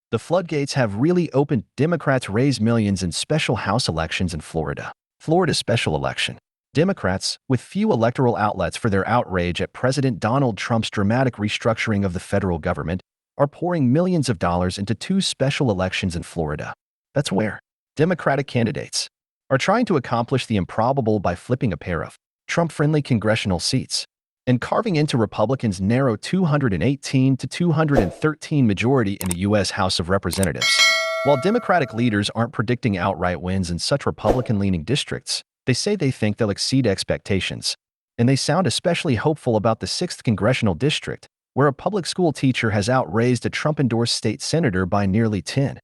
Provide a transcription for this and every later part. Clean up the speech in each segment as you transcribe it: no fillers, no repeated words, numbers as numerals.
The floodgates have really opened. Democrats raise millions in special House elections in Florida. Florida special election. Democrats, with few electoral outlets for their outrage at President Donald Trump's dramatic restructuring of the federal government, are pouring millions of dollars into two special elections in Florida. That's where Democratic candidates are trying to accomplish the improbable by flipping a pair of Trump-friendly congressional seats and carving into Republicans' narrow 218 to 213 majority in the U.S. House of Representatives. While Democratic leaders aren't predicting outright wins in such Republican-leaning districts, they say they think they'll exceed expectations, and they sound especially hopeful about the 6th Congressional District, where a public school teacher has outraised a Trump-endorsed state senator by nearly 10-1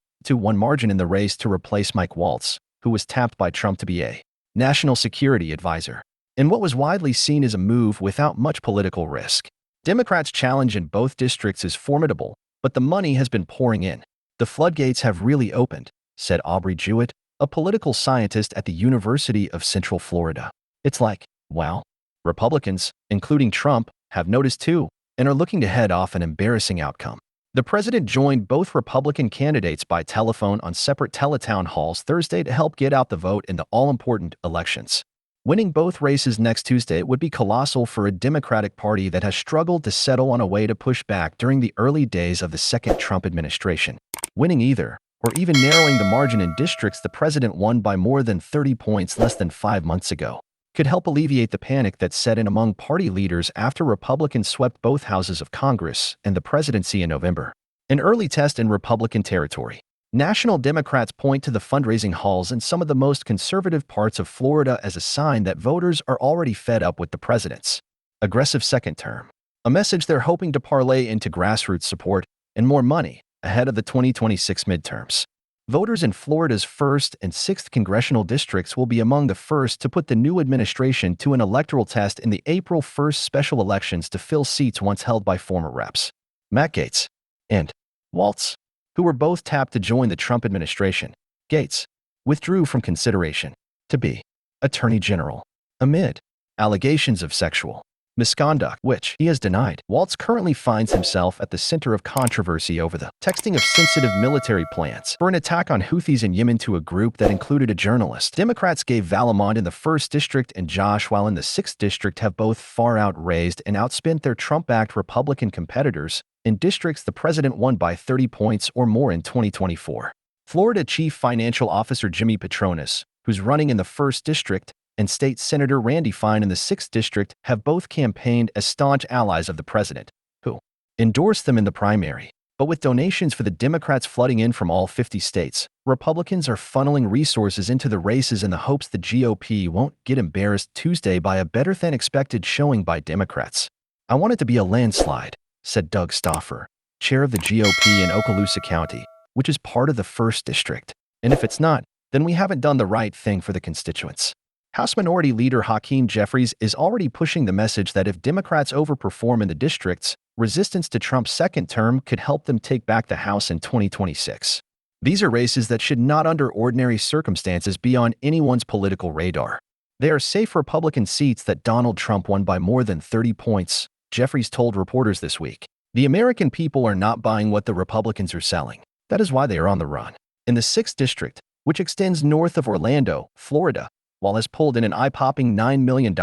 margin in the race to replace Mike Waltz, who was tapped by Trump to be a national security advisor. In what was widely seen as a move without much political risk. Democrats' challenge in both districts is formidable, but the money has been pouring in. The floodgates have really opened, said Aubrey Jewett, a political scientist at the University of Central Florida. It's like, wow. Republicans, including Trump, have noticed too, and are looking to head off an embarrassing outcome. The president joined both Republican candidates by telephone on separate teletown halls Thursday to help get out the vote in the all-important elections. Winning both races next Tuesday would be colossal for a Democratic Party that has struggled to settle on a way to push back during the early days of the second Trump administration. Winning either, or even narrowing the margin in districts the president won by more than 30 points less than 5 months ago, could help alleviate the panic that set in among party leaders after Republicans swept both houses of Congress and the presidency in November. An early test in Republican territory. National Democrats point to the fundraising halls in some of the most conservative parts of Florida as a sign that voters are already fed up with the president's aggressive second term, a message they're hoping to parlay into grassroots support and more money ahead of the 2026 midterms. Voters in Florida's 1st and 6th congressional districts will be among the first to put the new administration to an electoral test in the April 1st special elections to fill seats once held by former reps Gaetz and Waltz, who were both tapped to join the Trump administration. Gaetz withdrew from consideration to be Attorney General amid allegations of sexual misconduct, which he has denied. Waltz currently finds himself at the center of controversy over the texting of sensitive military plans for an attack on Houthis in Yemen to a group that included a journalist. Democrats gave Valamond in the 1st District and Josh Weil in the 6th District have both far outraised and outspent their Trump-backed Republican competitors in districts the president won by 30 points or more in 2024. Florida Chief Financial Officer Jimmy Patronis, who's running in the 1st District, and State Senator Randy Fine in the 6th District have both campaigned as staunch allies of the president, who endorsed them in the primary. But with donations for the Democrats flooding in from all 50 states, Republicans are funneling resources into the races in the hopes the GOP won't get embarrassed Tuesday by a better-than-expected showing by Democrats. "I want it to be a landslide," said Doug Stauffer, chair of the GOP in Okaloosa County, which is part of the 1st District. "And if it's not, then we haven't done the right thing for the constituents." House Minority Leader Hakeem Jeffries is already pushing the message that if Democrats overperform in the districts, resistance to Trump's second term could help them take back the House in 2026. These are races that should not under ordinary circumstances be on anyone's political radar. They are safe Republican seats that Donald Trump won by more than 30 points, Jeffries told reporters this week. The American people are not buying what the Republicans are selling. That is why they are on the run. In the 6th District, which extends north of Orlando, Florida, Weil has pulled in an eye-popping $9 million,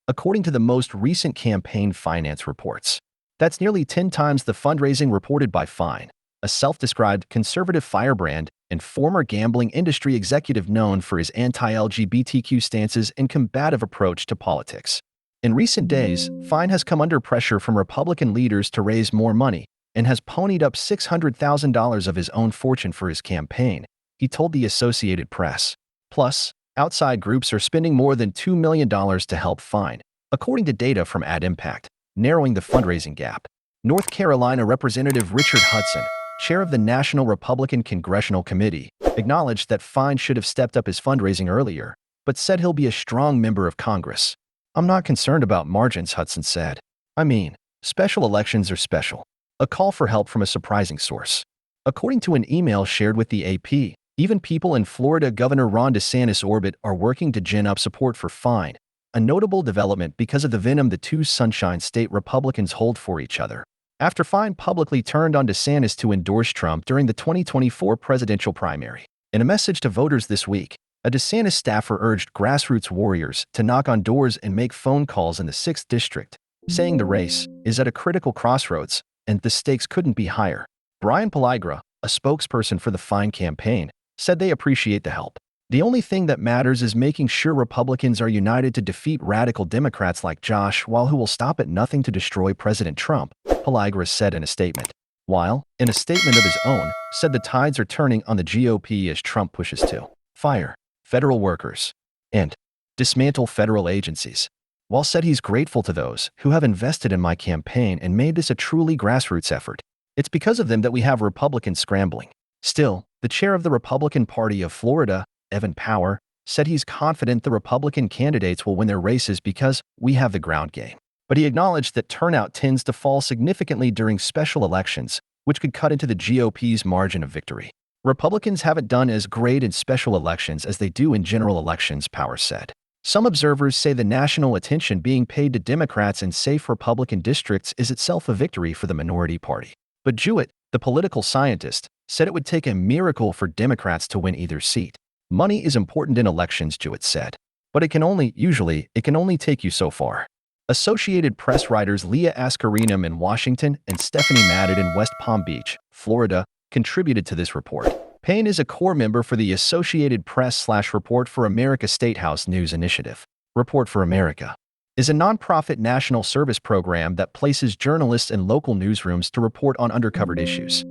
according to the most recent campaign finance reports. That's nearly 10 times the fundraising reported by Fine, a self-described conservative firebrand and former gambling industry executive known for his anti-LGBTQ stances and combative approach to politics. In recent days, Fine has come under pressure from Republican leaders to raise more money and has ponied up $600,000 of his own fortune for his campaign, he told the Associated Press. Plus, outside groups are spending more than $2 million to help Fine, according to data from AdImpact, narrowing the fundraising gap. North Carolina Representative Richard Hudson, chair of the National Republican Congressional Committee, acknowledged that Fine should have stepped up his fundraising earlier, but said he'll be a strong member of Congress. "I'm not concerned about margins," Hudson said. "I mean, special elections are special." A call for help from a surprising source. According to an email shared with the AP, even people in Florida Governor Ron DeSantis' orbit are working to gin up support for Fine, a notable development because of the venom the two Sunshine State Republicans hold for each other. after Fine publicly turned on DeSantis to endorse Trump during the 2024 presidential primary. In a message to voters this week, a DeSantis staffer urged grassroots warriors to knock on doors and make phone calls in the 6th District, saying the race is at a critical crossroads and the stakes couldn't be higher. Brian Pellagra, a spokesperson for the Fine campaign, said they appreciate the help. The only thing that matters is making sure Republicans are united to defeat radical Democrats like Josh Weil, who will stop at nothing to destroy President Trump, Pellagra said in a statement. Weil, in a statement of his own, said the tides are turning on the GOP as Trump pushes to fire federal workers and dismantle federal agencies. Weil said he's grateful to those who have invested in my campaign and made this a truly grassroots effort. It's because of them that we have Republicans scrambling. Still, the chair of the Republican Party of Florida, Evan Power, said he's confident the Republican candidates will win their races because we have the ground game. But he acknowledged that turnout tends to fall significantly during special elections, which could cut into the GOP's margin of victory. Republicans haven't done as great in special elections as they do in general elections, Power said. Some observers say the national attention being paid to Democrats in safe Republican districts is itself a victory for the minority party. But Jewett, the political scientist, said it would take a miracle for Democrats to win either seat. Money is important in elections, Jewett said, but it can only take you so far. Associated Press writers Leah Askarinam in Washington and Stephanie Madden in West Palm Beach, Florida, contributed to this report. Payne is a core member for the Associated Press/Report for America Statehouse News Initiative. Report for America is a nonprofit national service program that places journalists in local newsrooms to report on undercovered issues.